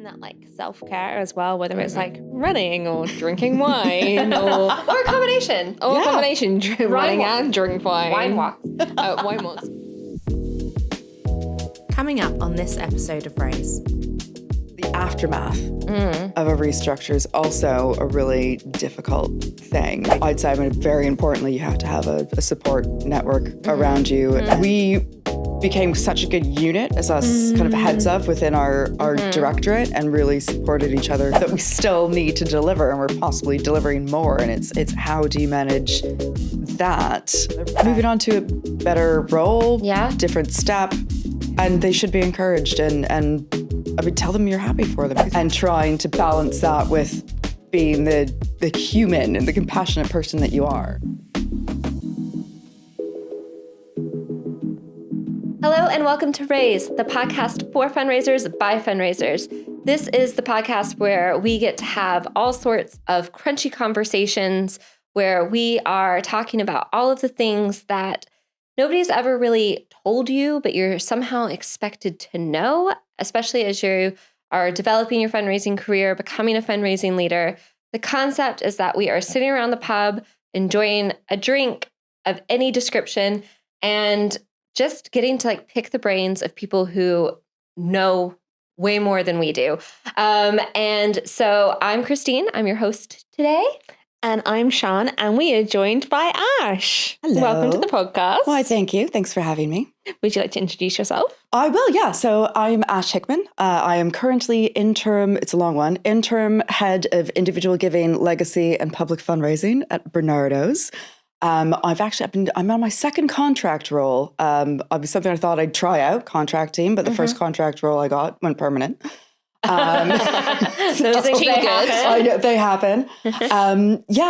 And that like self-care as well, whether it's like running or drinking wine or a combination. Or a combination, running and drink wine. Wine walks. Wine walks. Coming up on this episode of Raise. The aftermath of a restructure is also a really difficult thing. I'd say, very importantly, you have to have a support network around you. We became such a good unit as us kind of heads of within our directorate and really supported each other that we still need to deliver, and we're possibly delivering more. And it's how do you manage that? Moving on to a better role, different step, and they should be encouraged and tell them you're happy for them, and trying to balance that with being the human and the compassionate person that you are. Hello and welcome to Raise, the podcast for fundraisers by fundraisers. This is the podcast where we get to have all sorts of crunchy conversations where we are talking about all of the things that nobody's ever really told you, but you're somehow expected to know, especially as you are developing your fundraising career, becoming a fundraising leader. The concept is that we are sitting around the pub, enjoying a drink of any description, and just getting to pick the brains of people who know way more than we do. And so I'm Christine. I'm your host today. And I'm Sean, and we are joined by Ash. Hello. Welcome to the podcast. Why, thank you. Thanks for having me. Would you like to introduce yourself? I will, yeah. So I'm Ash Hickman. I am currently interim head of individual giving, legacy, and public fundraising at Bernardo's. I'm on my second contract role. It was something I thought I'd try out, contracting, but the first contract role I got went permanent. Those things they happen. I know, they happen.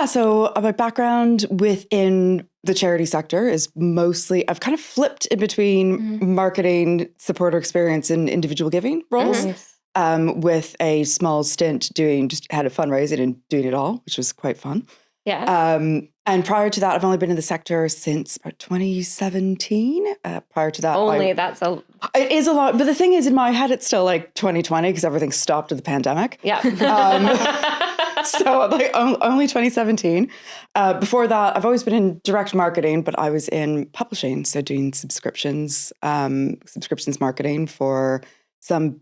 So my background within the charity sector is mostly, I've kind of flipped in between marketing, supporter experience, and individual giving roles, with a small stint doing just head of fundraising and doing it all, which was quite fun. Yeah. And prior to that, I've only been in the sector since about 2017. Prior to that, it is a lot. But the thing is, in my head, it's still like 2020 because everything stopped with the pandemic. Yeah. So only 2017. Before that, I've always been in direct marketing, but I was in publishing, so doing subscriptions marketing for some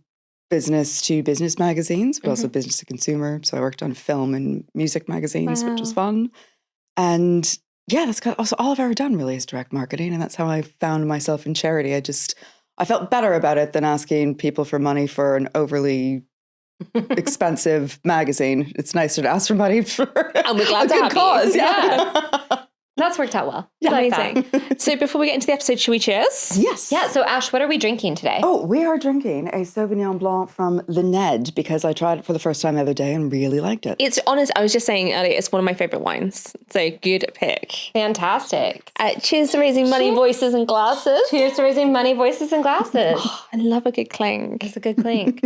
business to business magazines, but also business to consumer. So I worked on film and music magazines, which was fun. And yeah, that's also all I've ever done really is direct marketing. And that's how I found myself in charity. I felt better about it than asking people for money for an overly expensive magazine. It's nicer to ask for money for and we're glad a good cause. Yeah. That's worked out well. Yeah, amazing. So before we get into the episode, should we cheers? Yes. Yeah. So Ash, what are we drinking today? Oh, we are drinking a Sauvignon Blanc from the Ned because I tried it for the first time the other day and really liked it. It's honest. I was just saying earlier, it's one of my favorite wines. So good pick. Fantastic. Cheers to raising money, voices, and glasses. Cheers to raising money, voices, and glasses. Oh, I love a good clink. It's a good clink.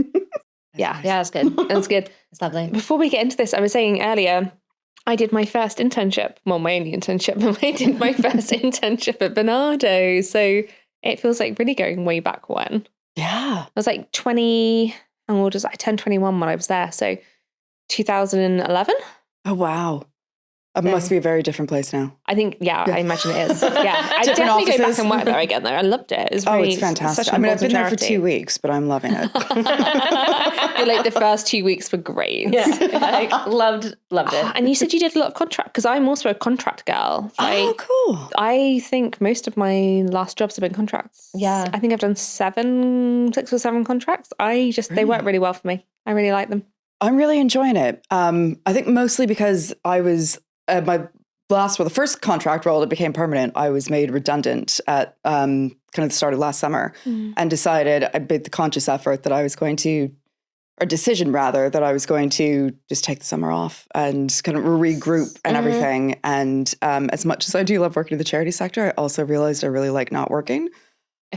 Yeah, it's good. It's good. It's lovely. Before we get into this, I was saying earlier, I did my first internship. Well, my only internship, but I did my first internship at Bernardo. So it feels like really going way back when. Yeah. I was like 20, and I turned 21 when I was there. So 2011. Oh, wow. It must be a very different place now. I think, I imagine it is. Yeah, I Different definitely offices. go back and work there again, though. I loved it. It's fantastic. I've been there for 2 weeks, but I'm loving it. You're like, the first 2 weeks were great. Yeah, loved it. And you said you did a lot of contract, because I'm also a contract girl. Oh, cool. I think most of my last jobs have been contracts. Yeah. I think I've done 6 or 7 contracts. They work really well for me. I really like them. I'm really enjoying it. I think mostly because I was the first contract role that became permanent, I was made redundant at kind of the start of last summer and decided, I made the conscious effort that I was going to, or decision rather, that I was going to just take the summer off and kind of regroup and everything. And as much as I do love working in the charity sector, I also realized I really like not working.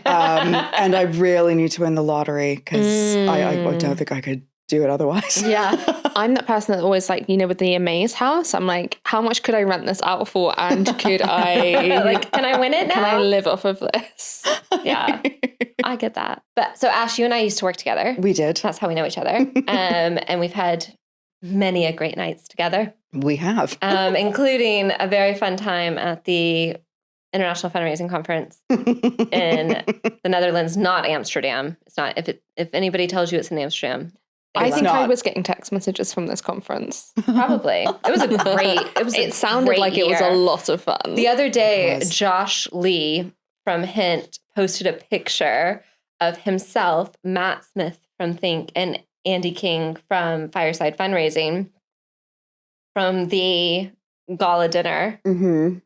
And I really need to win the lottery because I don't think I could do it otherwise. Yeah. I'm that person that always like, with the Amaze house, I'm like, how much could I rent this out for? And could I like, can I win it now? Can I live off of this? Yeah, I get that. But so Ash, you and I used to work together. We did. That's how we know each other. And we've had many a great nights together. We have. Including a very fun time at the International Fundraising Conference in the Netherlands, not Amsterdam. It's not. If anybody tells you it's in Amsterdam, I think I was getting text messages from this conference. Probably. It was a great. It sounded like it was a lot of fun. The other day, Josh Lee from Hint posted a picture of himself, Matt Smith from Think, and Andy King from Fireside Fundraising from the gala dinner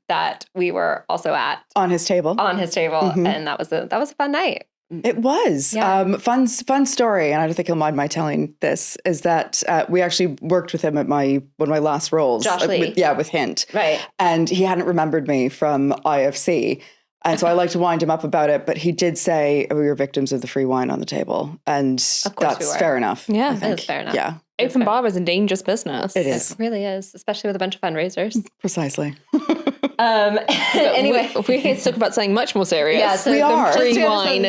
that we were also at on his table, and that was a fun night. It was. Yeah. Fun story, and I don't think he'll mind my telling this, is that we actually worked with him at one of my last roles. Josh Lee. With Hint. Right. And he hadn't remembered me from IFC. And so I like to wind him up about it, but he did say we were victims of the free wine on the table. And that's fair enough. Yeah. It is fair enough. Yeah. Open bar is a dangerous business. It is. It really is, especially with a bunch of fundraisers. Precisely. Anyway, we're here to talk about something much more serious. Yeah, so we are. Free wine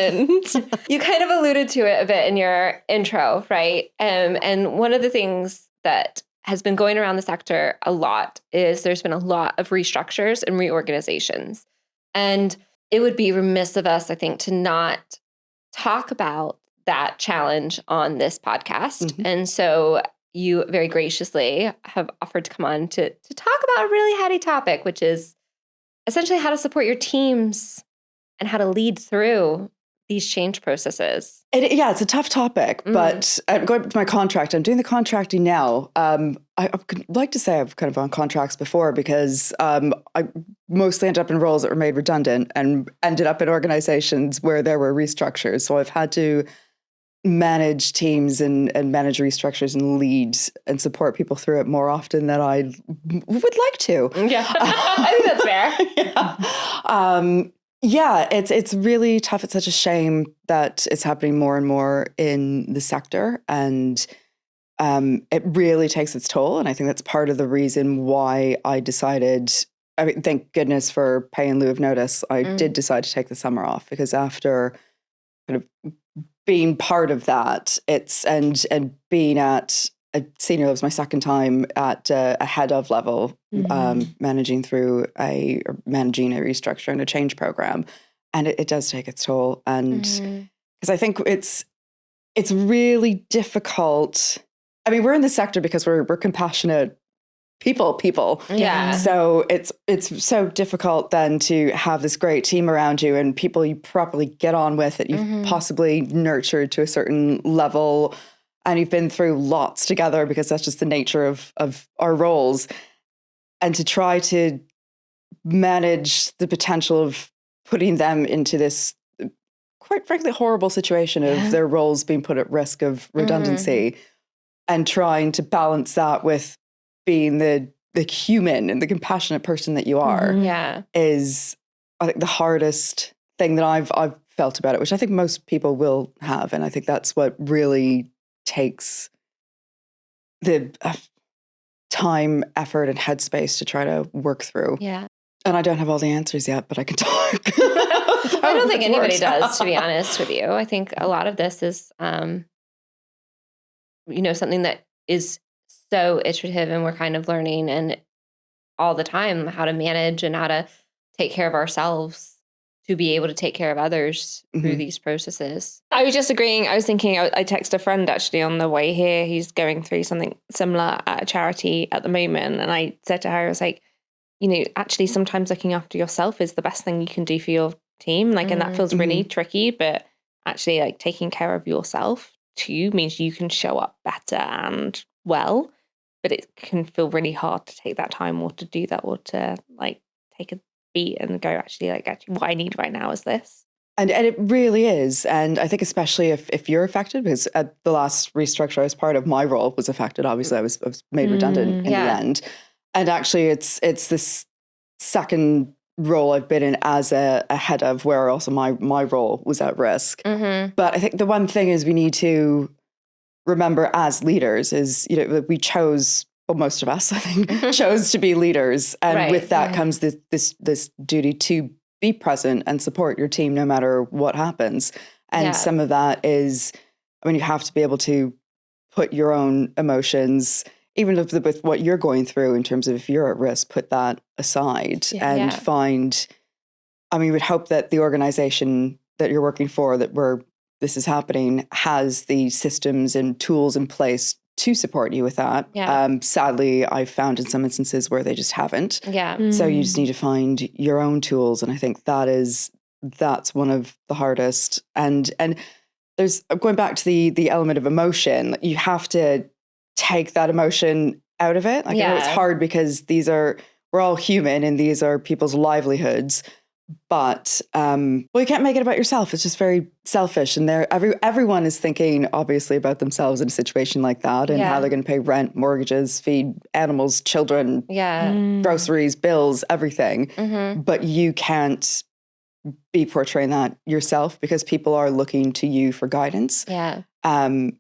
You kind of alluded to it a bit in your intro, right? And one of the things that has been going around the sector a lot is there's been a lot of restructures and reorganizations. And it would be remiss of us, I think, to not talk about that challenge on this podcast. And so you very graciously have offered to come on to talk about a really heady topic, which is essentially how to support your teams and how to lead through these change processes. It's a tough topic, but going to my contract, I'm doing the contracting now. I could like to say I've kind of on contracts before because I mostly ended up in roles that were made redundant and ended up in organizations where there were restructures. So I've had to manage teams and manage restructures and lead and support people through it more often than I would like to. Yeah, I think that's fair. It's really tough. It's such a shame that it's happening more and more in the sector, and it really takes its toll. And I think that's part of the reason why I decided, I mean, thank goodness for pay in lieu of notice, I did decide to take the summer off, because after kind of being part of that, and being at a senior, it was my second time at a head of level, managing a restructure and a change program, and it does take its toll. And because I think it's really difficult. I mean, we're in the sector because we're compassionate people. Yeah. So it's so difficult then to have this great team around you and people you properly get on with, that you've possibly nurtured to a certain level, and you've been through lots together, because that's just the nature of our roles. And to try to manage the potential of putting them into this, quite frankly, horrible situation of their roles being put at risk of redundancy, and trying to balance that with being the human and the compassionate person that you are, is, I think, the hardest thing that I've felt about it, which I think most people will have. And I think that's what really takes the time, effort, and headspace to try to work through. Yeah. And I don't have all the answers yet, but I can talk. I don't think anybody does, to be honest with you. I think a lot of this is, something that is so iterative, and we're kind of learning and all the time how to manage and how to take care of ourselves to be able to take care of others through these processes. I was just agreeing. I was thinking, I texted a friend actually on the way here. He's going through something similar at a charity at the moment. And I said to her, I was like, actually sometimes looking after yourself is the best thing you can do for your team. And that feels really tricky, but actually taking care of yourself too means you can show up better and well. But it can feel really hard to take that time, or to do that, or to take a beat and go, actually what I need right now is this. And it really is. And I think especially if you're affected, because at the last restructure I was part of, my role was affected. Obviously, I was made redundant in the end. And actually it's this second role I've been in as a head of, where also my role was at risk. But I think the one thing is we need to remember as leaders is, we chose, well, most of us, I think, chose to be leaders. And with that comes this duty to be present and support your team no matter what happens. And some of that is, you have to be able to put your own emotions, even with what you're going through in terms of if you're at risk, put that aside and find, we would hope that the organization that you're working for, where this is happening, has the systems and tools in place to support you with that. Sadly, I've found in some instances where they just haven't. So you just need to find your own tools. And I think that's one of the hardest. And there's, going back to the element of emotion, you have to take that emotion out of it. I know it's hard because we're all human and these are people's livelihoods. But you can't make it about yourself. It's just very selfish, and everyone is thinking obviously about themselves in a situation like that, and how they're going to pay rent, mortgages, feed animals, children, groceries, bills, everything. But you can't be portraying that yourself because people are looking to you for guidance. And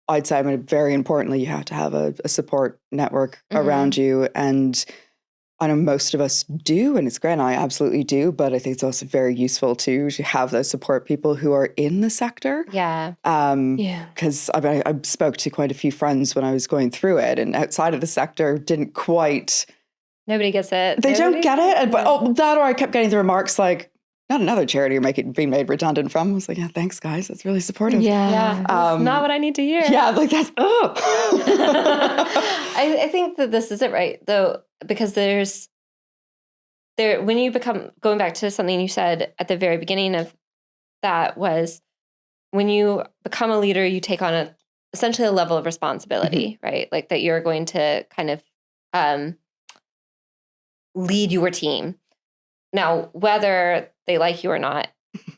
I'd say, very importantly, you have to have a support network around you. And I know most of us do, and it's great. I absolutely do, but I think it's also very useful to have those support people who are in the sector. Because I spoke to quite a few friends when I was going through it, and outside of the sector didn't quite. Nobody gets it. They don't get it. But that, or I kept getting the remarks like, not another charity you're being made redundant from. I was like, thanks guys, that's really supportive. That's not what I need to hear. Like that's, I think that this is it, right? Though, because when you become, going back to something you said at the very beginning of that, was when you become a leader, you take on essentially a level of responsibility, right? Like that you're going to kind of lead your team. Now, whether they like you or not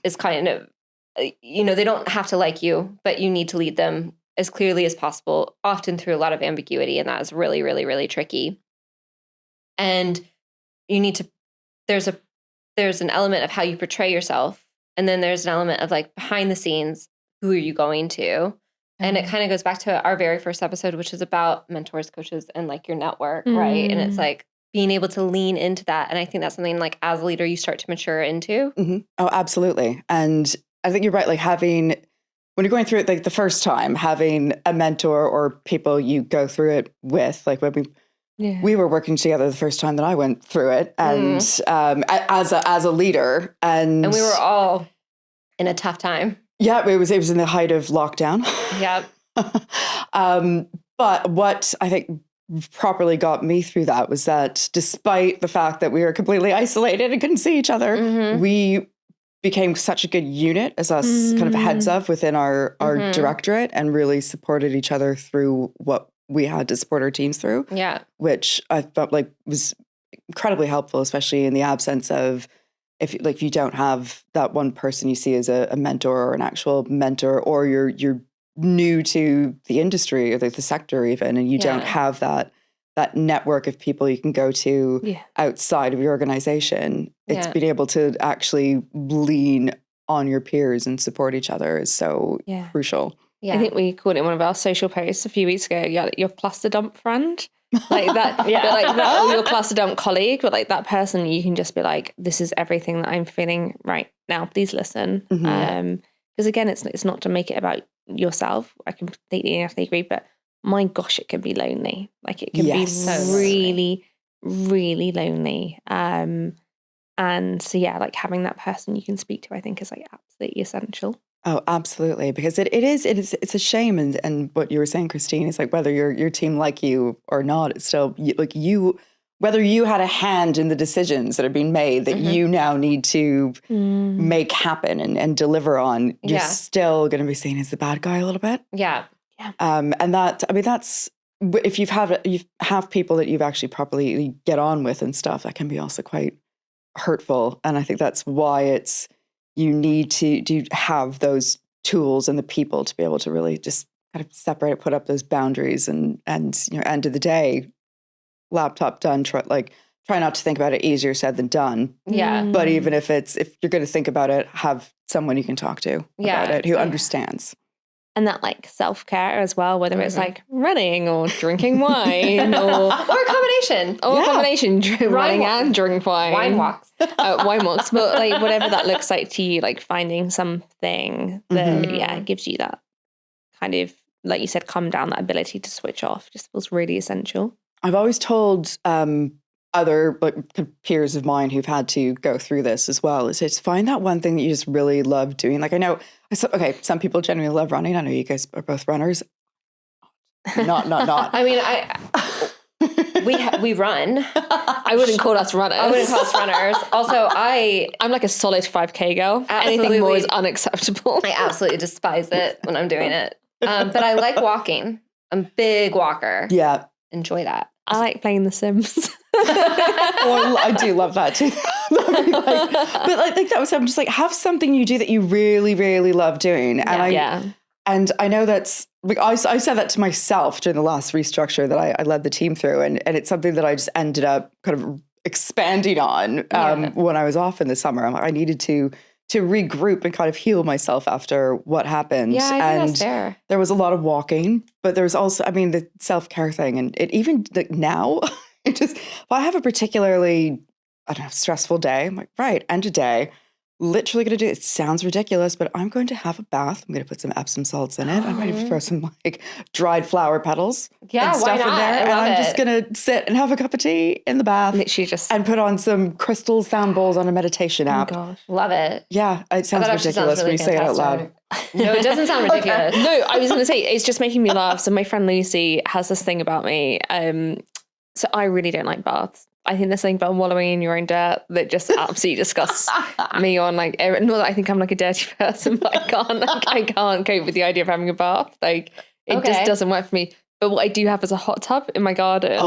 is kind of, they don't have to like you, but you need to lead them as clearly as possible, often through a lot of ambiguity. And that is really, really, really tricky. And you need to, there's an element of how you portray yourself. And then there's an element of like behind the scenes, who are you going to? And it kind of goes back to our very first episode, which is about mentors, coaches, and like your network, right? And it's like being able to lean into that. And I think that's something like as a leader, you start to mature into. Oh, absolutely. And I think you're right. Like when you're going through it, like the first time, having a mentor or people you go through it with, like when we were working together the first time that I went through it, and as a leader, and we were all in a tough time. It was in the height of lockdown. But what I think properly got me through that was that despite the fact that we were completely isolated and couldn't see each other, we became such a good unit as us kind of heads of within our directorate, and really supported each other through what we had to support our teams through. Which I felt like was incredibly helpful, especially in the absence of if you don't have that one person you see as a mentor or an actual mentor, or you're new to the industry or the sector even, and you don't have that network of people you can go to outside of your organization. It's being able to actually lean on your peers and support each other is so crucial. I think we called it in one of our social posts a few weeks ago, your cluster dump friend. Like that, but like that, or your cluster dump colleague, but like that person you can just be like, this is everything that I'm feeling right now, please listen. Because again, it's not to make it about yourself. I completely and utterly agree, but my gosh, it can be lonely. Like it can be really, really lonely. And so like having that person you can speak to, I think is like absolutely essential. Oh, absolutely. Because it's a shame. And what you were saying, Christine, is like whether your team like you or not, it's still like whether you had a hand in the decisions that are being made that you now need to make happen and deliver on, you're still going to be seen as the bad guy a little bit. And that's, if you have people that you've actually properly get on with and stuff, that can be also quite hurtful. And I think that's why you need to have those tools and the people to be able to really just kind of separate it, put up those boundaries, and end of the day, laptop done. Try not to think about it, easier said than done. But even if you're going to think about it, have someone you can talk to about it who understands. And that like self-care as well, whether it's like running or drinking wine or a combination. Or a combination, running and drink wine. Wine walks. Wine walks. But like whatever that looks like to you, like finding something that, gives you that kind of, like you said, calm down, that ability to switch off just feels really essential. I've always told other like peers of mine who've had to go through this as well, is to find that one thing that you just really love doing. Like I know, some people genuinely love running. I know you guys are both runners. Not. I mean, we run. I wouldn't call us runners. I wouldn't call us runners. Also, I'm like a solid 5K girl. Absolutely. Anything more is unacceptable. I absolutely despise it when I'm doing it. But I like walking. I'm a big walker. Yeah. Enjoy that. I like playing The Sims. Well, I do love that too. But I think that was, I'm just like, have something you do that you really, really love doing. And And I know that's, like, I said that to myself during the last restructure that I led the team through. And it's something that I just ended up kind of expanding on when I was off in the summer. I needed to regroup and kind of heal myself after what happened. Yeah, I think that's fair. There was a lot of walking, but there was also, I mean, the self-care thing. And it even like now, if I have a particularly, I don't know, stressful day, I'm like, right, end of day, literally going to do it. It sounds ridiculous, but I'm going to have a bath. I'm going to put some Epsom salts in it. I'm going to throw some like dried flower petals and stuff in there. And I'm just going to sit and have a cup of tea in the bath. Literally just. And put on some crystal sound bowls on a meditation app. Oh my gosh. Love it. Yeah. It sounds ridiculous when you say it out loud. No, it doesn't sound ridiculous. No, I was going to say, it's just making me laugh. So my friend Lucy has this thing about me. So I really don't like baths. I think there's something about wallowing in your own dirt that just absolutely disgusts me on like, not that I think I'm like a dirty person, but I can't cope with the idea of having a bath. Like it just doesn't work for me. But what I do have is a hot tub in my garden,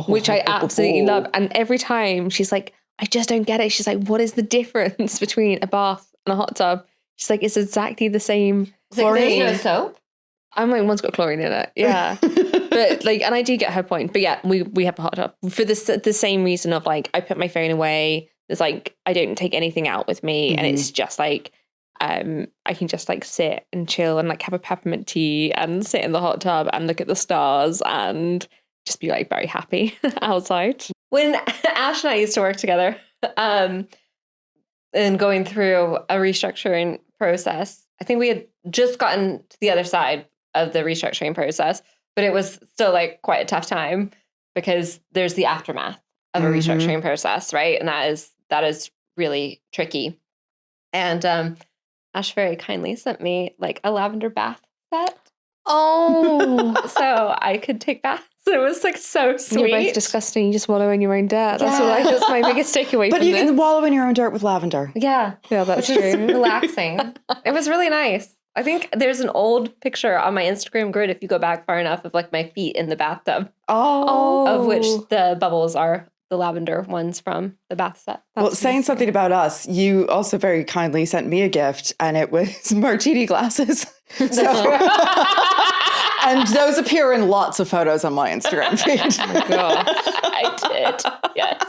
which I absolutely love. And every time she's like, I just don't get it. She's like, what is the difference between a bath and a hot tub? She's like, it's exactly the same. There's no soap? I'm like, one's got chlorine in it. Yeah. But like, and I do get her point. But yeah, we have a hot tub for the same reason of like, I put my phone away. There's like, I don't take anything out with me. And it's just like, I can just like sit and chill and like have a peppermint tea and sit in the hot tub and look at the stars and just be like very happy outside. When Ash and I used to work together and going through a restructuring process, I think we had just gotten to the other side of the restructuring process, but it was still like quite a tough time because there's the aftermath of a restructuring process, right? And that is really tricky. And Ash very kindly sent me like a lavender bath set. Oh, so I could take baths. It was like so sweet. You're both disgusting. You just wallow in your own dirt. That's my biggest takeaway. But you can wallow in your own dirt with lavender. Yeah, that's true. Relaxing. It was really nice. I think there's an old picture on my Instagram grid, if you go back far enough, of like my feet in the bathtub. Of which the bubbles are the lavender ones from the bath set. Well, saying something about us, you also very kindly sent me a gift, and it was martini glasses. And those appear in lots of photos on my Instagram feed. Oh my God. I did, yes.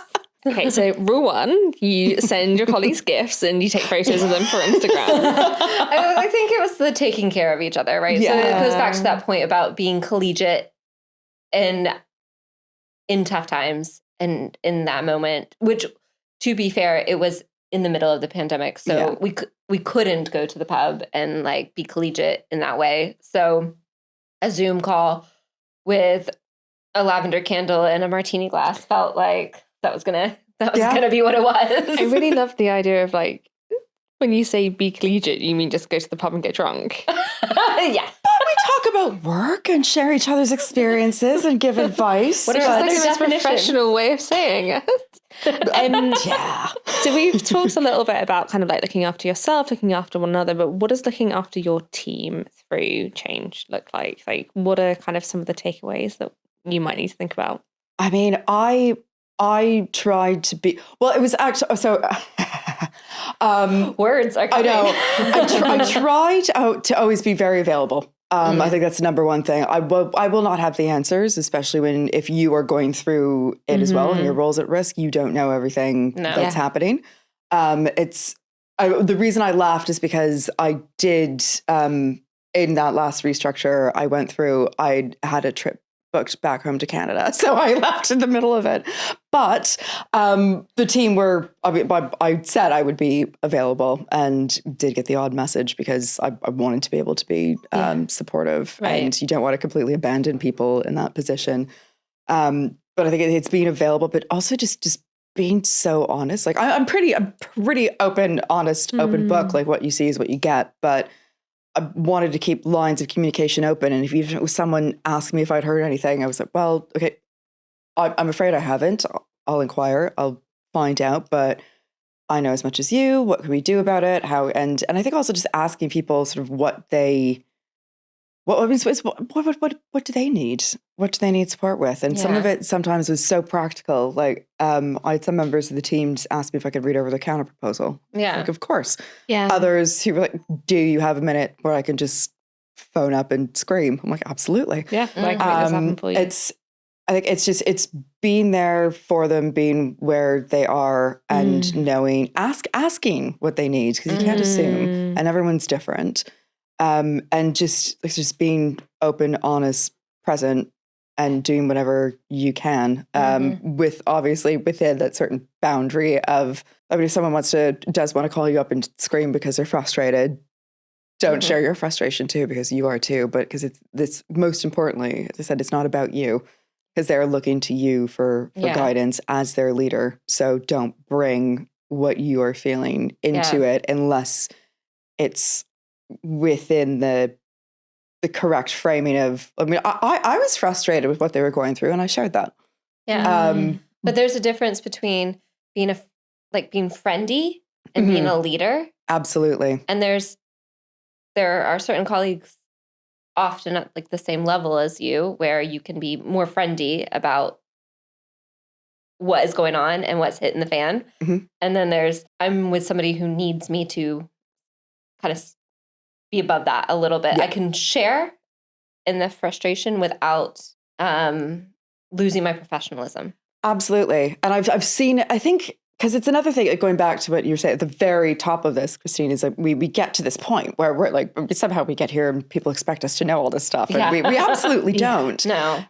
Okay, so rule 1, you send your colleagues gifts and you take photos of them for Instagram. I think it was the taking care of each other, right? Yeah. So it goes back to that point about being collegiate and in tough times and in that moment, which, to be fair, it was in the middle of the pandemic. So we couldn't go to the pub and like be collegiate in that way. So a Zoom call with a lavender candle and a martini glass felt like that was gonna be what it was. I really love the idea of like, when you say be collegiate, you mean just go to the pub and get drunk? Yeah. But we talk about work and share each other's experiences and give advice. What is like the most professional way of saying it? Yeah. So we've talked a little bit about kind of like looking after yourself, looking after one another, but what does looking after your team through change look like? Like, what are kind of some of the takeaways that you might need to think about? I mean, I tried to be, well, it was actually, so words are coming. I know. I tried to always be very available. I think that's the number one thing. I will not have the answers, especially if you are going through it as well and your role's at risk. You don't know everything that's happening. The reason I laughed is because I did in that last restructure I went through, I had a trip booked back home to Canada. So I left in the middle of it. But the team I said I would be available and did get the odd message because I wanted to be able to be supportive. Right. And you don't want to completely abandon people in that position. But I think it's being available, but also just being so honest. Like I'm pretty open, honest, open book. Like what you see is what you get. But I wanted to keep lines of communication open. And if someone asked me if I'd heard anything, I was like, well, okay, I'm afraid I haven't. I'll inquire. I'll find out. But I know as much as you. What can we do about it? How? And I think also just asking people sort of what do they need? What do they need support with? And some of it sometimes was so practical. Like I had some members of the team ask me if I could read over the counter proposal. Yeah. Like, of course. Yeah. Others who were like, do you have a minute where I can just phone up and scream? I'm like, absolutely. Yeah. Like, make this happen for you. I think it's being there for them, being where they are and knowing, asking what they need because you can't assume and everyone's different. And just being open, honest, present, and doing whatever you can, with obviously within that certain boundary of, I mean, if someone does want to call you up and scream because they're frustrated, don't share your frustration too, because you are too. But because it's most importantly, as I said, it's not about you because they're looking to you for guidance as their leader. So don't bring what you are feeling into it unless it's within the correct framing of, I mean, I was frustrated with what they were going through and I shared that. Yeah. But there's a difference between being being friendly and being a leader. Absolutely. And there are certain colleagues often at like the same level as you where you can be more friendly about what is going on and what's hitting the fan. And then I'm with somebody who needs me to kind of be above that a little bit. I can share in the frustration without losing my professionalism. Absolutely. And I've seen it, I think, because it's another thing, going back to what you were saying at the very top of this, Christine, is that we get to this point where we're like, somehow we get here and people expect us to know all this stuff. And we absolutely don't. No.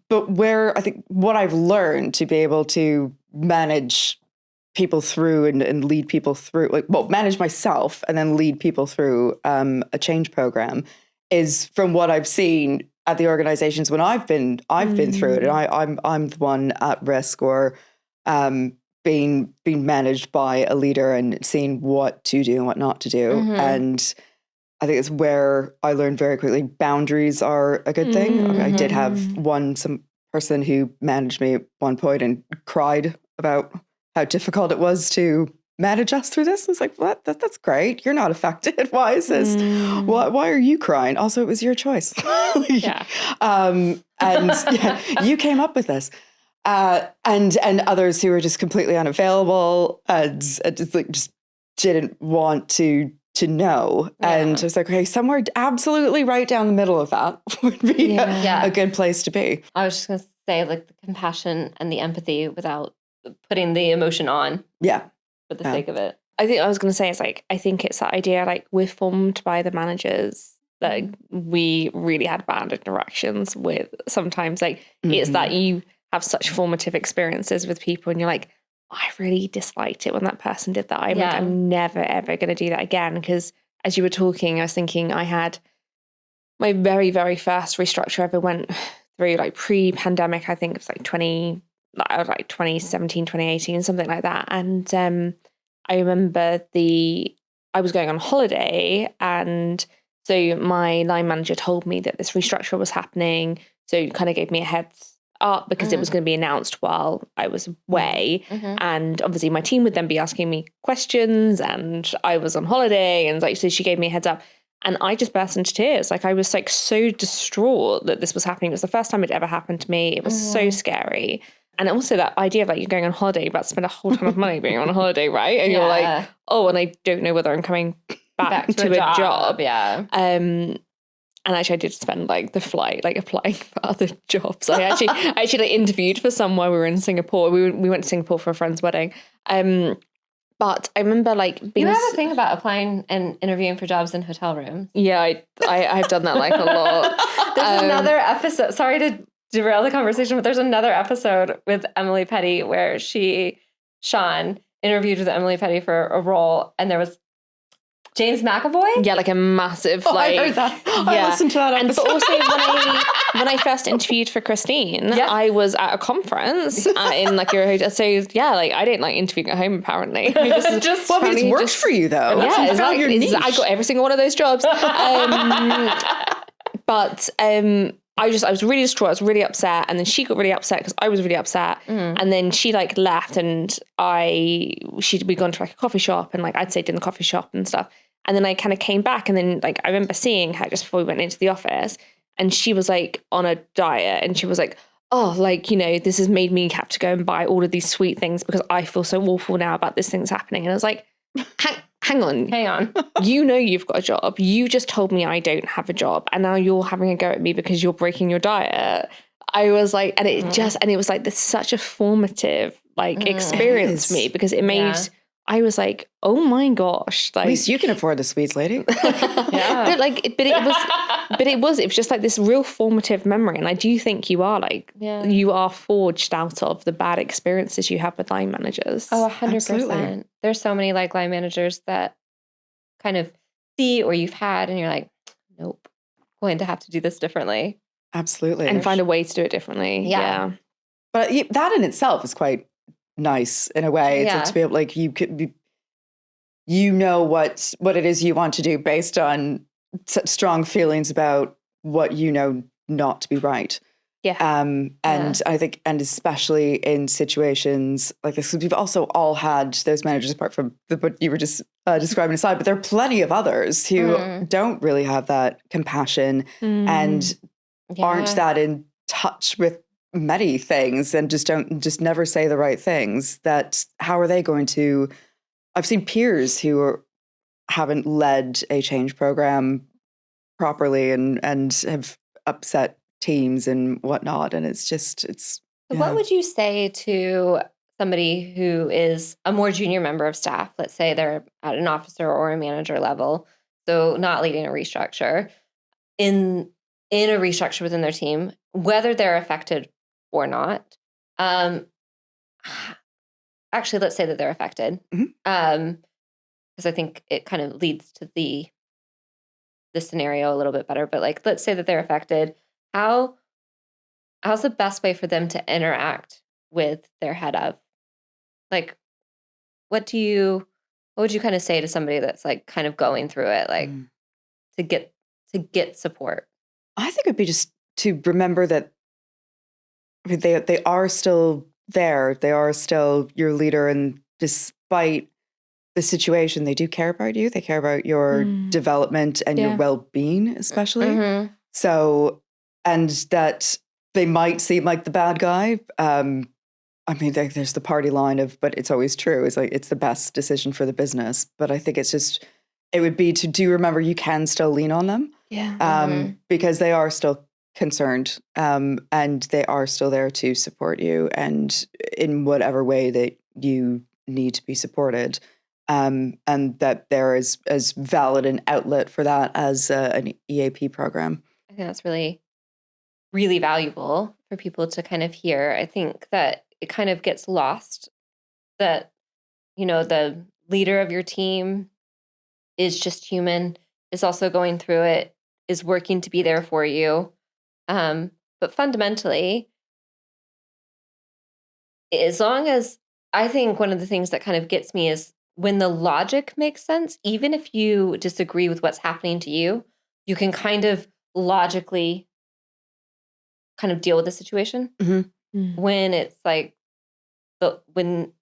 But where I think what I've learned to be able to manage people through and lead people through, manage myself and then lead people through a change program is from what I've seen at the organizations when I've been through it, and I'm the one at risk or being managed by a leader and seeing what to do and what not to do. And I think it's where I learned very quickly boundaries are a good thing. I did have some person who managed me at one point and cried about how difficult it was to manage us through this. I was like, what? That's great. You're not affected. Why is this? Why are you crying? Also, it was your choice. You came up with this. And others who were just completely unavailable and just didn't want to know. And I was like, okay, somewhere absolutely right down the middle of that would be a good place to be. I was just going to say like the compassion and the empathy without putting the emotion on. Yeah. For the sake of it. I think I was going to say it's like, I think it's that idea, like we're formed by the managers that we really had bad interactions with sometimes. Like it's that you have such formative experiences with people and you're like, I really disliked it when that person did that. I'm never, ever going to do that again. Because as you were talking, I was thinking I had my very, very first restructure I ever went through, like pre-pandemic, I think it was like 2017, 2018, something like that. And I remember I was going on holiday, and so my line manager told me that this restructure was happening. So it kind of gave me a heads up because it was going to be announced while I was away. And obviously my team would then be asking me questions and I was on holiday, and like, so she gave me a heads up. And I just burst into tears. Like I was like so distraught that this was happening. It was the first time it ever happened to me. It was so scary. And also that idea of like you're going on holiday, you're about to spend a whole ton of money being on a holiday, right? And you're like, oh, and I don't know whether I'm coming back to a job. Yeah. And actually I did spend like the flight, like applying for other jobs. I actually like interviewed for some while we were in Singapore. We went to Singapore for a friend's wedding. But But I remember like being. You have a thing about applying and interviewing for jobs in hotel rooms. Yeah, I've done that like a lot. There's another episode. Sorry to derail the conversation, but there's another episode with Emily Petty where Sean interviewed with Emily Petty for a role, and there was James McAvoy. Yeah, like a massive like. I heard that. Yeah. I listened to that episode. But also when I first interviewed for Christine, I was at a conference in like your hotel. So yeah, like I didn't like interviewing at home apparently. Just well, I mean, it's worked for you though. Yeah, You found your niche. I got every single one of those jobs. But I was really distraught. I was really upset, and then she got really upset because I was really upset. And then she like left, and we'd gone to like a coffee shop, and like I'd stayed in the coffee shop and stuff. And then I kind of came back, and then like I remember seeing her just before we went into the office, and she was like on a diet, and she was like, "Oh, like this has made me have to go and buy all of these sweet things because I feel so awful now about this thing's happening." And I was like, Hang on. You've got a job. You just told me I don't have a job, and now you're having a go at me because you're breaking your diet. I was like, and it was like this such a formative like experience for me because it made I was like, oh my gosh, like at least you can afford the sweets, lady. but it was just like this real formative memory, and I do think you are like you are forged out of the bad experiences you have with line managers. Oh, 100%. There's so many like line managers that kind of see or you've had, and you're like, nope, going to have to do this differently. Absolutely, and find a way to do it differently. Yeah. But that in itself is quite nice in a way to be able, like, you could be, what it is you want to do based on such strong feelings about what not to be right. I think, and especially in situations like this, we've also all had those managers, apart from what you were just describing aside, but there are plenty of others who don't really have that compassion and aren't that in touch with many things and just never say the right things. That how are they going to? I've seen peers who haven't led a change program properly and have upset teams and whatnot, and it's What would you say to somebody who is a more junior member of staff? Let's say they're at an officer or a manager level, so not leading a restructure, in a restructure within their team, whether they're affected or not. Actually, let's say that they're affected, because I think it kind of leads to the scenario a little bit better. But like, let's say that they're affected. How's the best way for them to interact with their head of? Like, what would you kind of say to somebody that's like kind of going through it, like to get support? I think it'd be just to remember that they are still there. They are still your leader, and despite the situation, they do care about you. They care about your development and your well-being, especially. So, and that they might seem like the bad guy. I mean, there's the party line of, but it's always true. It's like, it's the best decision for the business. But I think it would be to do remember you can still lean on them. Because they are still concerned, and they are still there to support you, and in whatever way that you need to be supported, and that there is as valid an outlet for that as an EAP program. I think that's really, really valuable for people to kind of hear. I think that it kind of gets lost that, the leader of your team is just human, is also going through it, is working to be there for you. But fundamentally, as long as, I think one of the things that kind of gets me is when the logic makes sense, even if you disagree with what's happening to you, you can kind of logically kind of deal with the situation. When it's like, when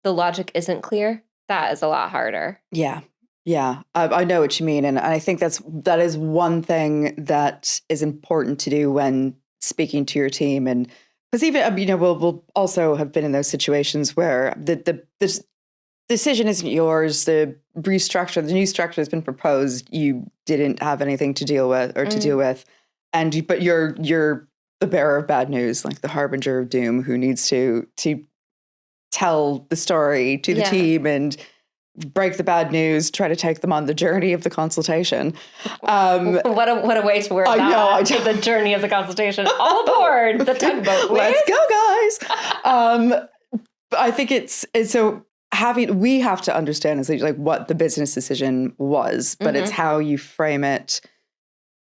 the logic isn't clear, that is a lot harder. Yeah, I know what you mean, and I think that is one thing that is important to do when speaking to your team, and because even we'll also have been in those situations where the decision isn't yours, the new structure has been proposed, you didn't have anything to deal with or to deal with, but you're the bearer of bad news, like the harbinger of doom, who needs to tell the story to the team and break the bad news, try to take them on the journey of the consultation. What a way to word that. I know. The journey of the consultation. All aboard the tugboat. Let's go, guys. I think it's so we have to understand is like what the business decision was, but it's how you frame it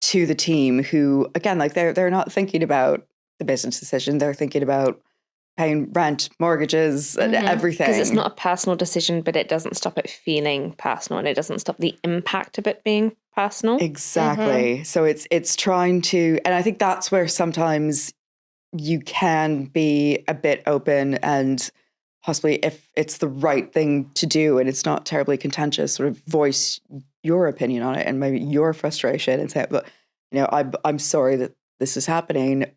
to the team who, again, like they're not thinking about the business decision. They're thinking about paying rent, mortgages, and everything. Because it's not a personal decision, but it doesn't stop it feeling personal, and it doesn't stop the impact of it being personal. Exactly. So it's trying to, and I think that's where sometimes you can be a bit open and possibly, if it's the right thing to do and it's not terribly contentious, sort of voice your opinion on it and maybe your frustration and say, look, I'm sorry that this is happening.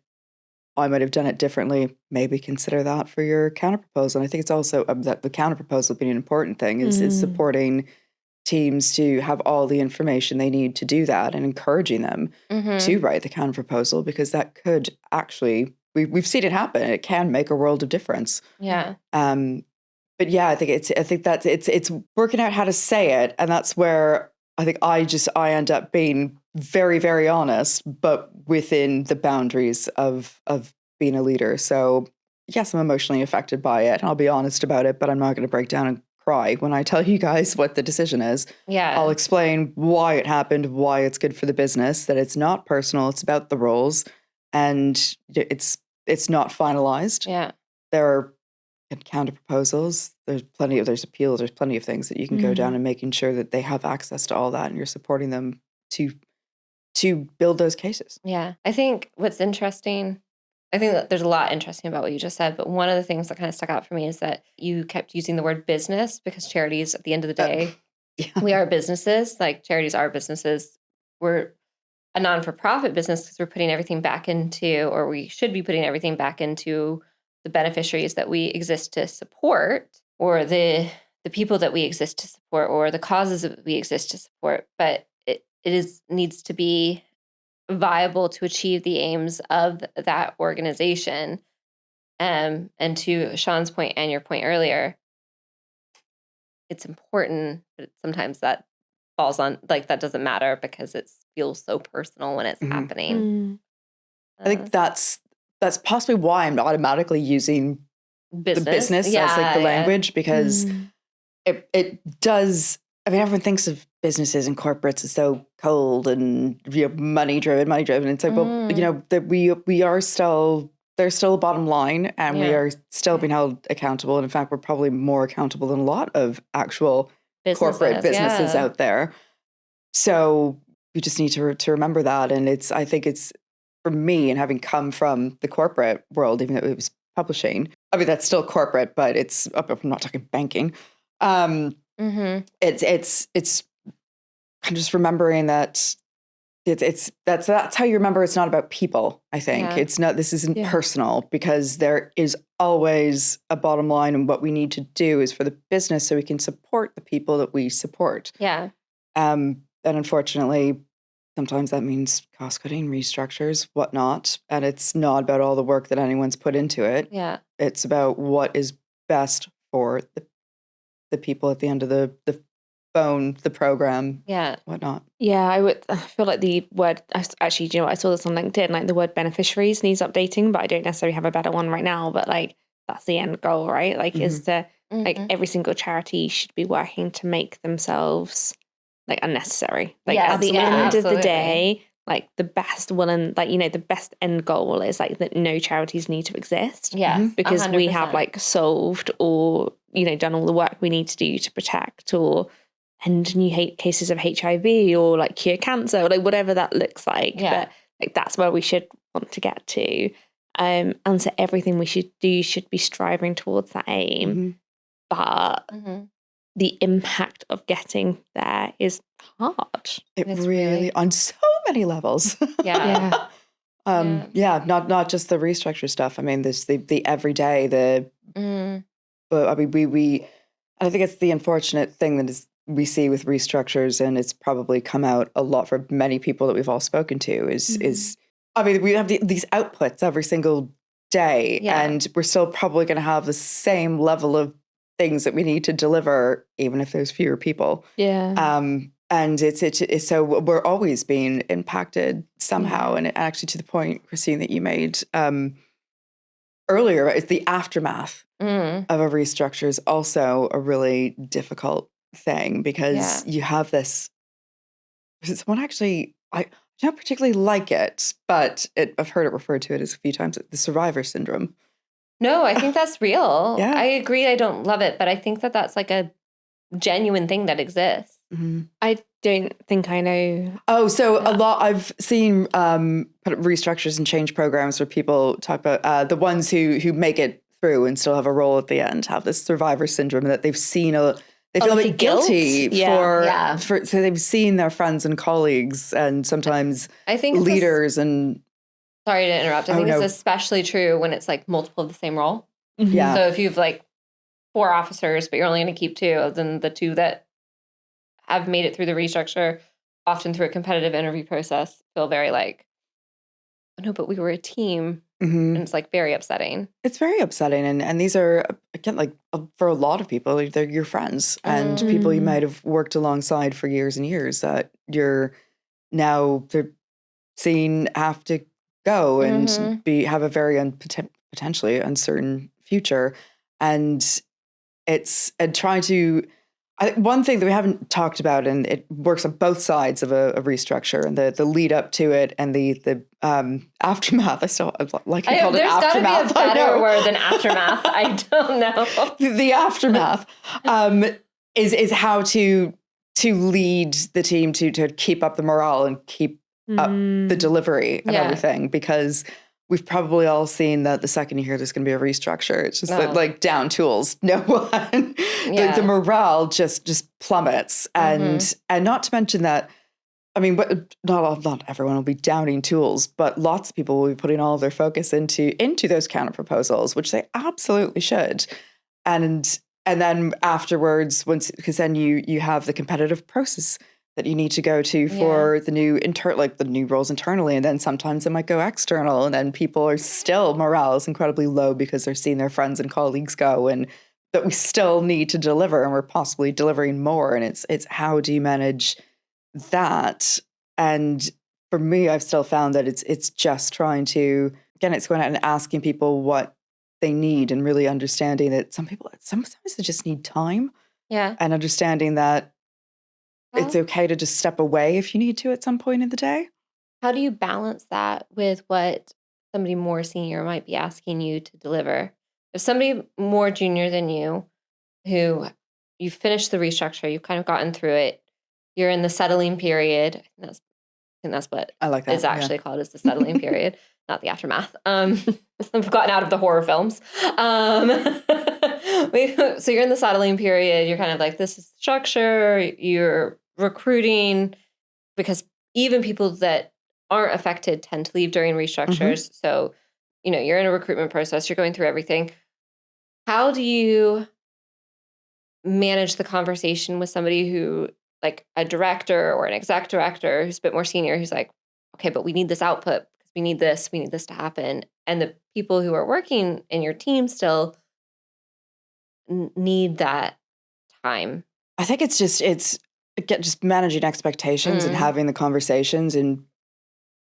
I might have done it differently. Maybe consider that for your counterproposal. And I think it's also that the counterproposal being an important thing is supporting teams to have all the information they need to do that and encouraging them to write the counterproposal, because that could actually, we've seen it happen. It can make a world of difference. Yeah. But yeah, I think it's working out how to say it, and that's where I think I end up being very, very honest, but within the boundaries of being a leader. So yes, I'm emotionally affected by it, and I'll be honest about it, but I'm not going to break down and cry when I tell you guys what the decision is. Yeah. I'll explain why it happened, why it's good for the business, that it's not personal, it's about the roles, and it's not finalized. Yeah. There are counter proposals. There's appeals. There's plenty of things that you can go down, and making sure that they have access to all that, and you're supporting them to build those cases. Yeah. I think what's interesting, I think that there's a lot interesting about what you just said, but one of the things that kind of stuck out for me is that you kept using the word business, because charities, at the end of the day, we are businesses. Like, charities are businesses. We're a non-for-profit business because we're putting everything back into, or we should be putting everything back into, the beneficiaries that we exist to support, or the people that we exist to support, or the causes that we exist to support. But it needs to be viable to achieve the aims of that organization. And to Sean's point and your point earlier, it's important, but sometimes that falls on, like, that doesn't matter because it feels so personal when it's happening. I think that's possibly why I'm automatically using the business as like the language, because it does. I mean, everyone thinks of businesses and corporates as so cold and money driven. It's like, well, that we are still, there's still a bottom line, and we are still being held accountable. And in fact, we're probably more accountable than a lot of actual corporate businesses out there. So you just need to remember that. And I think it's, for me, and having come from the corporate world, even though it was publishing, I mean, that's still corporate, but I'm not talking banking. It's I'm just remembering that that's how you remember it's not about people. I think it's not, this isn't personal, because there is always a bottom line, and what we need to do is for the business so we can support the people that we support. Yeah. And unfortunately, sometimes that means cost cutting, restructures, whatnot. And it's not about all the work that anyone's put into it. Yeah. It's about what is best for the people at the end of the phone, the program, whatnot. Yeah, I feel like the word, actually, I saw this on LinkedIn, like the word beneficiaries needs updating, but I don't necessarily have a better one right now. But like, that's the end goal, right? Like, is to, like, every single charity should be working to make themselves like unnecessary. Like, at the end of the day, like, the best the best end goal is like that no charities need to exist. Yeah. Because 100%. we have like solved or, done all the work we need to do to protect or end new cases of HIV or like cure cancer or like whatever that looks like. Yeah. But like, that's where we should want to get to. And so everything we should do should be striving towards that aim. But the impact of getting there is hard. It's really on so many levels. Yeah. Not just the restructure stuff. I mean, there's the everyday, but I mean, I think it's the unfortunate thing that we see with restructures, and it's probably come out a lot for many people that we've all spoken to is I mean, we have these outputs every single day, and we're still probably going to have the same level of things that we need to deliver, even if there's fewer people. Yeah. And it's so we're always being impacted somehow. And actually, to the point, Christine, that you made earlier, it's the aftermath of a restructure is also a really difficult thing, because you have this. Someone actually, I don't particularly like it, but I've heard it referred to it as a few times, the survivor syndrome. No, I think that's real. Yeah. I agree. I don't love it, but I think that that's like a genuine thing that exists. I don't think I know. Oh, so a lot I've seen restructures and change programs where people talk about the ones who make it through and still have a role at the end have this survivor syndrome, that they've seen they feel a bit guilty for so they've seen their friends and colleagues and sometimes I think leaders and. Sorry to interrupt. I think it's especially true when it's like multiple of the same role. Yeah. So if you've like 4 officers, but you're only going to keep 2, then the 2 that have made it through the restructure, often through a competitive interview process, feel very like, oh, no, but we were a team. And it's like very upsetting. It's very upsetting. And these are, again, like for a lot of people, they're your friends and people you might have worked alongside for years and years that they're seeing have to go and have a very potentially uncertain future. And it's trying to. One thing that we haven't talked about, and it works on both sides of a restructure, and the lead up to it and the aftermath. I still like you called it aftermath. There's got to be a better word than aftermath. I don't know. The aftermath is how to lead the team to keep up the morale and keep up the delivery of everything, because we've probably all seen that the second you hear there's going to be a restructure, it's just that, like, down tools. No one, the morale just plummets, and not to mention that, I mean, not everyone will be downing tools, but lots of people will be putting all of their focus into those counter proposals, which they absolutely should, and then afterwards, because then you have the competitive process that you need to go to for the new the new roles internally, and then sometimes it might go external, and then people are still morale is incredibly low because they're seeing their friends and colleagues go, and that we still need to deliver, and we're possibly delivering more, and it's how do you manage that? And for me, I've still found that it's just trying to, again, it's going out and asking people what they need, and really understanding that sometimes they just need time, and understanding that it's okay to just step away if you need to at some point in the day. How do you balance that with what somebody more senior might be asking you to deliver? If somebody more junior than you, who you finished the restructure, you've kind of gotten through it, you're in the settling period. I think that's what I like that. It's actually called, is the settling period, not the aftermath. I've gotten out of the horror films. So you're in the settling period. You're kind of like, this is structure. You're recruiting, because even people that aren't affected tend to leave during restructures. So, you're in a recruitment process. You're going through everything. How do you manage the conversation with somebody who, like a director or an exec director who's a bit more senior, who's like, okay, but we need this output because we need this to happen. And the people who are working in your team still need that time. I think it's just managing expectations and having the conversations and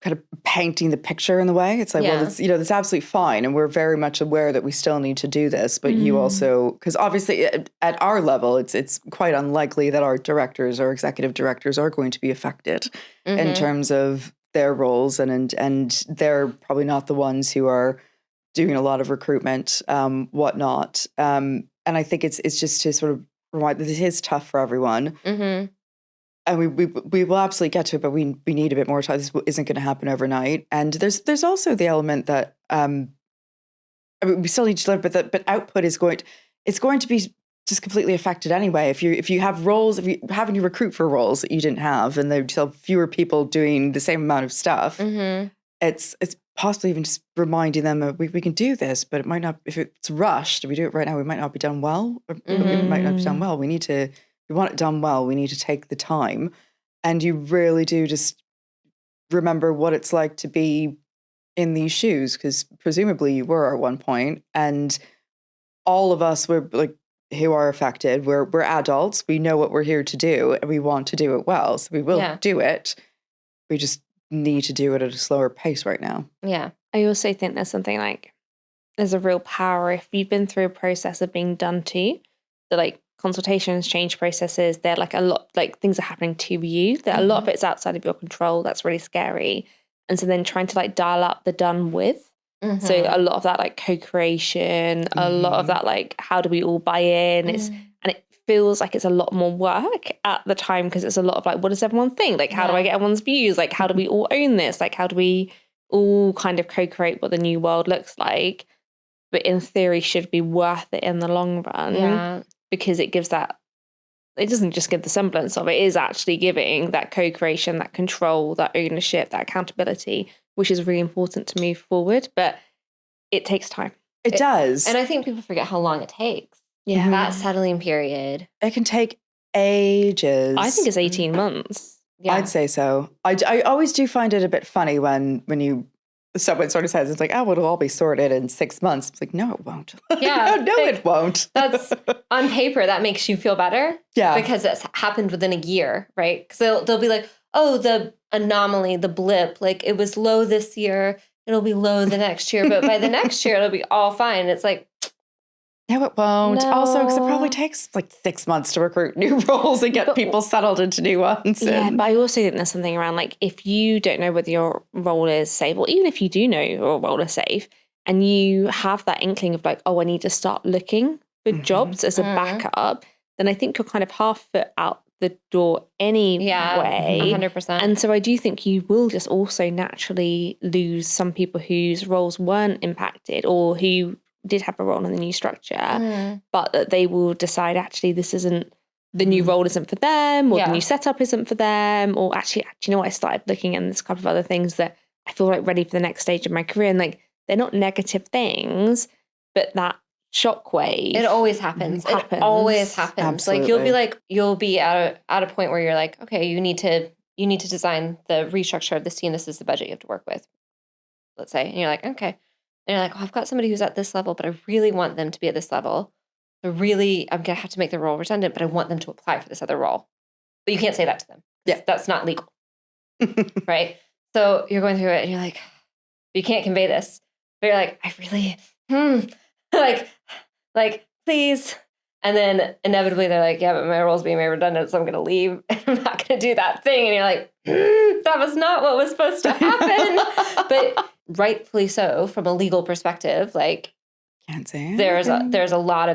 kind of painting the picture in the way. It's like, well, it's, that's absolutely fine. And we're very much aware that we still need to do this. But you also, because obviously at our level, it's quite unlikely that our directors or executive directors are going to be affected in terms of their roles. And they're probably not the ones who are doing a lot of recruitment, whatnot. And I think it's just to sort of remind that it is tough for everyone. And we will absolutely get to it, but we need a bit more time. This isn't going to happen overnight. And there's also the element that we still need to deliver, but output is going to be just completely affected anyway. If you have roles, if you having to recruit for roles that you didn't have, and there's still fewer people doing the same amount of stuff, it's possibly even just reminding them we can do this, but it might not. If it's rushed, if we do it right now, we might not be done well. Or we might not be done well. We want it done well, we need to take the time. And you really do just remember what it's like to be in these shoes, because presumably you were at one point, and all of us were like who are affected. We're adults. We know what we're here to do, and we want to do it well. So we will do it. We just need to do it at a slower pace right now. Yeah. I also think there's something like, there's a real power if you've been through a process of being done to, the like consultations, change processes, they're like a lot, like things are happening to you, that a lot of it's outside of your control. That's really scary. And so then trying to like dial up the done with. So a lot of that like co-creation, a lot of that like, how do we all buy in? And it feels like it's a lot more work at the time, because it's a lot of like, what does everyone think? Like, how do I get everyone's views? Like, how do we all own this? Like, how do we all kind of co-create what the new world looks like? But in theory should be worth it in the long run, because it gives that, it doesn't just give the semblance of it, is actually giving that co-creation, that control, that ownership, that accountability, which is really important to move forward. But it takes time. It does. And I think people forget how long it takes. Yeah. That settling period. It can take ages. I think it's 18 months. Yeah. I'd say so. I always do find it a bit funny when someone sort of says, it's like, oh, it'll all be sorted in 6 months. It's like, no, it won't. Yeah. no, it won't. That's on paper, that makes you feel better. Yeah. Because it's happened within a year, right? Because they'll be like, oh, the anomaly, the blip, like it was low this year, it'll be low the next year, but by the next year, it'll be all fine. It's like, no, it won't. No. Also, because it probably takes like 6 months to recruit new roles and get people settled into new ones. Yeah, but I also think there's something around like, if you don't know whether your role is safe, or even if you do know your role is safe, and you have that inkling of like, oh, I need to start looking for jobs as a backup, then I think you're kind of half foot out the door anyway. Yeah, 100%. And so I do think you will just also naturally lose some people whose roles weren't impacted, or who did have a role in the new structure, but that they will decide actually this isn't, the new role isn't for them, or the new setup isn't for them, or actually, you know what, I started looking at this couple of other things that I feel like ready for the next stage of my career, and like they're not negative things, but that shockwave. It always happens. It always happens. Absolutely. Like you'll be at a point where you're like, okay, you need to design the restructure of the scene. This is the budget you have to work with, let's say. And you're like, okay. And you're like, oh, I've got somebody who's at this level, but I really want them to be at this level. So really, I'm going to have to make the role redundant, but I want them to apply for this other role. But you can't say that to them. Yeah. That's not legal. Right? So you're going through it and you're like, you can't convey this. But you're like, I really, like, please. And then inevitably they're like, yeah, but my role's being made redundant, so I'm going to leave. And I'm not going to do that thing. And you're like, that was not what was supposed to happen. But rightfully so, from a legal perspective, like, can't say there's a lot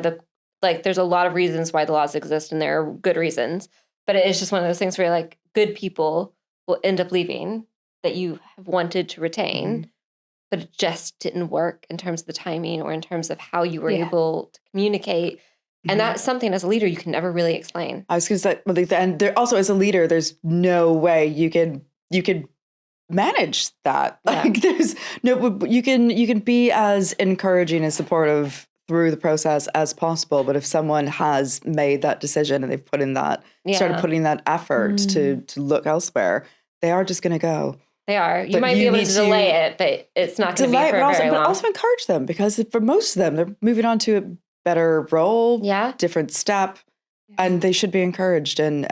of reasons why the laws exist, and there are good reasons. But it is just one of those things where like good people will end up leaving that you have wanted to retain, but it just didn't work in terms of the timing or in terms of how you were able to communicate. And that's something as a leader you can never really explain. I was going to say, well, and there also as a leader, there's no way you could manage that. Like there's no, you can be as encouraging and supportive through the process as possible. But if someone has made that decision and they've put in that, started putting that effort to look elsewhere, they are just going to go. They are. You might be able to delay it, but it's not going to be for very long. But also encourage them, because for most of them, they're moving on to a better role, different step, and they should be encouraged. And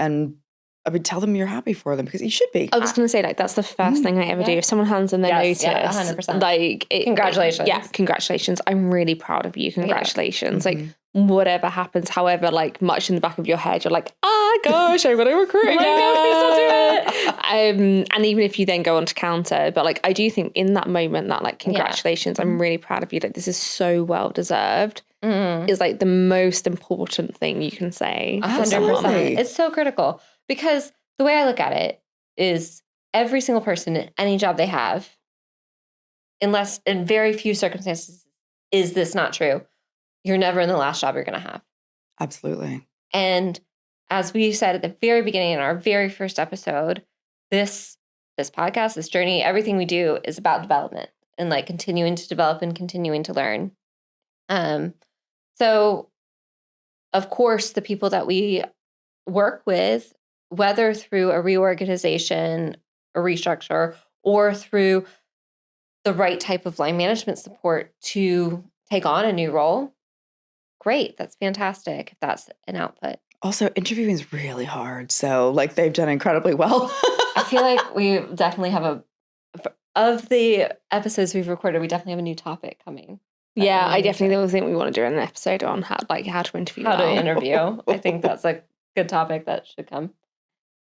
I mean, tell them you're happy for them, because you should be. I was going to say, like, that's the first thing I ever do. If someone hands in their notice, 100%. like, congratulations. Congratulations. I'm really proud of you. Congratulations. Like, whatever happens, however, like, much in the back of your head, you're like, gosh, I'm going to recruit again. And even if you then go on to counter, but like, I do think in that moment that like, congratulations, I'm really proud of you. Like, this is so well deserved. Is like the most important thing you can say. 100%. It's so critical, because the way I look at it is every single person in any job they have, unless in very few circumstances is this not true, you're never in the last job you're going to have. Absolutely. And as we said at the very beginning in our very first episode, this podcast, this journey, everything we do is about development and like continuing to develop and continuing to learn. So, of course, the people that we work with, whether through a reorganization, a restructure, or through the right type of line management support to take on a new role, great. That's fantastic if that's an output. Also, interviewing is really hard. So like they've done incredibly well. I feel like we definitely have of the episodes we've recorded, we definitely have a new topic coming. Yeah, I definitely think we want to do an episode on how to interview. How to interview. I think that's a good topic that should come.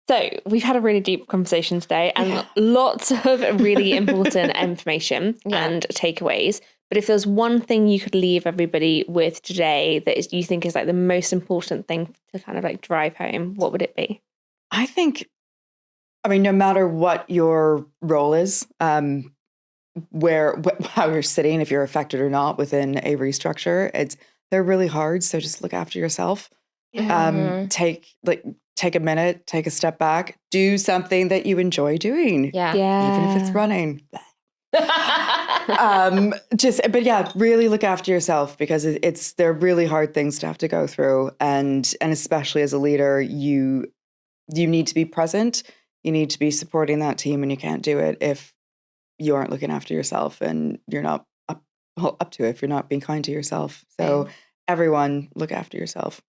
So we've had a really deep conversation today and lots of really important information and takeaways. But if there's one thing you could leave everybody with today that you think is like the most important thing to kind of like drive home, what would it be? I think, no matter what your role is, how you're sitting, if you're affected or not within a restructure, they're really hard. So just look after yourself. Take a minute, take a step back, do something that you enjoy doing. Yeah. Even if it's running. Really look after yourself because they're really hard things to have to go through. And especially as a leader, you need to be present. You need to be supporting that team, and you can't do it if you aren't looking after yourself and you're not up to it, if you're not being kind to yourself. So everyone look after yourself.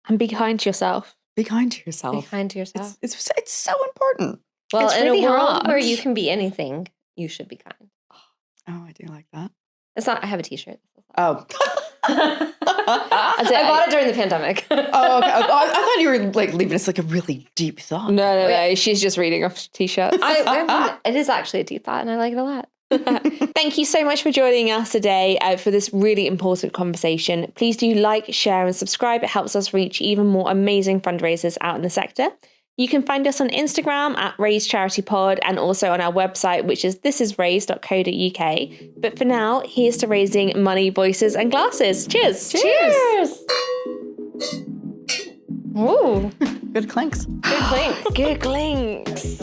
And be kind to yourself. Be kind to yourself. Be kind to yourself. It's so important. Well, it's in really a world hard. where you can be anything, you should be kind. Oh, I do like that. It's not. I have a T-shirt. Oh. I bought it during the pandemic. Oh, okay. I thought you were like leaving us like a really deep thought. No. She's just reading off T-shirts. It is actually a deep thought, and I like it a lot. Thank you so much for joining us today for this really important conversation. Please do like, share, and subscribe. It helps us reach even more amazing fundraisers out in the sector. You can find us on Instagram at Raise Charity Pod and also on our website, which is thisisraise.co.uk. But for now, here's to raising money, voices, and glasses. Cheers. Cheers. Ooh. Good clinks. Good clinks. Good clinks.